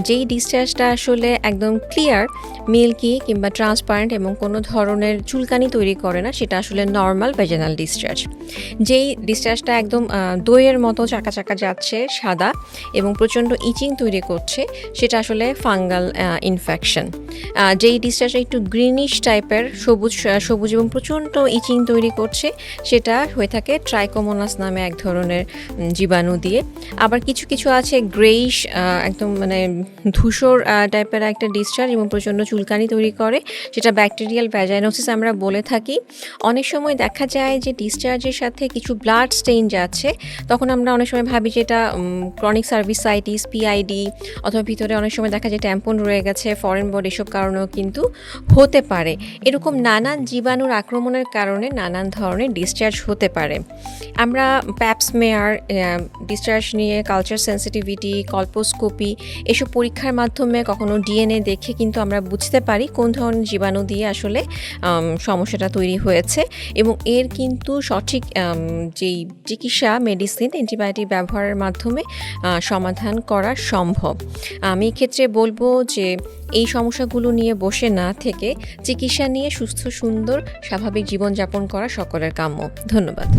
যেই ডিসচার্জটা আসলে একদম ক্লিয়ার, মিল্কি কিংবা ট্রান্সপারেন্ট এবং কোনো ধরনের চুলকানি তৈরি করে না, সেটা আসলে নর্মাল ভ্যাজানাল ডিসচার্জ। যেই ডিসচার্জটা একদম দইয়ের মতো চাকা চাকা যাচ্ছে, সাদা এবং প্রচণ্ড ইচিং তৈরি করছে, সেটা আসলে ফাঙ্গাল ইনফেকশন। যেই ডিসচার্জটা একটু গ্রিনিশ টাইপের, সবুজ এবং প্রচণ্ড ইচিং তৈরি করছে, সেটা হয়ে থাকে ট্রাইকোমোনাস নামে এক ধরনের জীবাণু দিয়ে। আবার কিছু কিছু আছে গ্রেইশ, একদম মানে ধূসর টাইপের একটা ডিসচার্জ এবং প্রচণ্ড চুলকানি তৈরি করে, যেটা ব্যাকটেরিয়াল ভ্যাজাইনোসিস আমরা বলে থাকি। অনেক সময় দেখা যায় যে ডিসচার্জের সাথে কিছু ব্লাড স্টেইন যাচ্ছে, তখন আমরা অনেক সময় ভাবি যে এটা ক্রনিক সার্ভিসাইটিস, পিআইডি, অথবা ভিতরে অনেক সময় দেখা যায় ট্যাম্পন রয়ে গেছে, ফরেন বডি, এসব কারণেও কিন্তু হতে পারে। এরকম নানান জীবাণুর আক্রমণের কারণে নানান ধরনের ডিসচার্জ হতে পারে। আমরা প্যাপসমেয়ার, ডিসচার্জ নিয়ে কালচার সেন্সিটিভিটি, কল্পোস্কোপি, এসব পরীক্ষার মাধ্যমে কখনো ডিএনএ দেখে কিন্তু আমরা বুঝতে পারি কোন ধরনের জীবাণু দিয়ে আসলে সমস্যাটা তৈরি হয়েছে, এবং এর কিন্তু সঠিক যেই চিকিৎসা, মেডিসিন, অ্যান্টিবায়োটিক ব্যবহারের মাধ্যমে সমাধান করা সম্ভব। আমি এক্ষেত্রে বলবো যে এই সমস্যাগুলো নিয়ে বসে না থেকে চিকিৎসা নিয়ে সুস্থ, সুন্দর, স্বাভাবিক জীবনযাপন করা সকলের কাম্য। ধন্যবাদ।